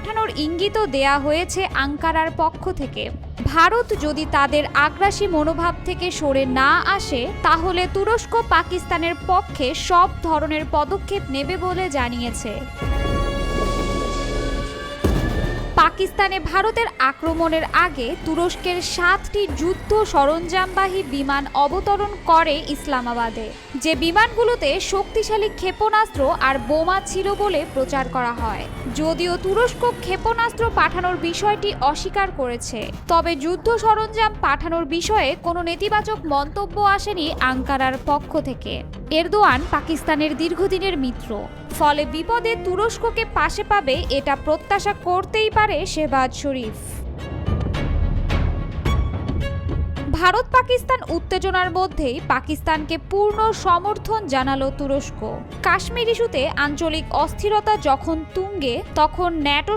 পাঠানোর ইঙ্গিতও দেয়া হয়েছে আঙ্কারার পক্ষ থেকে। ভারত যদি তাদের আগ্রাসী মনোভাব থেকে সরে না আসে, তাহলে তুরস্ক পাকিস্তানের পক্ষে সব ধরনের পদক্ষেপ নেবে বলে জানিয়েছে। পাকিস্তানে ভারতের আক্রমণের আগে তুরস্কের 7টি যুদ্ধ সরঞ্জামবাহী বিমান অবতরণ করে ইসলামাবাদে, যে বিমানগুলোতে শক্তিশালী ক্ষেপণাস্ত্র আর বোমা ছিল বলে প্রচার করা হয়। যদিও তুরস্ক ক্ষেপণাস্ত্র পাঠানোর বিষয়টি অস্বীকার করেছে, তবে যুদ্ধ সরঞ্জাম পাঠানোর বিষয়ে কোনো নেতিবাচক মন্তব্য আসেনি আঙ্কারার পক্ষ থেকে। এরদোয়ান পাকিস্তানের দীর্ঘদিনের মিত্র, ফলে বিপদে তুরস্ককে পাশে পাবে এটা প্রত্যাশা করতেই পারে শেহবাজ শরীফ। ভারত পাকিস্তান উত্তেজনার মধ্যেই পাকিস্তানকে পূর্ণ সমর্থন জানালো তুরস্ক। কাশ্মীর ইস্যুতে আঞ্চলিক অস্থিরতা যখন তুঙ্গে, তখন ন্যাটো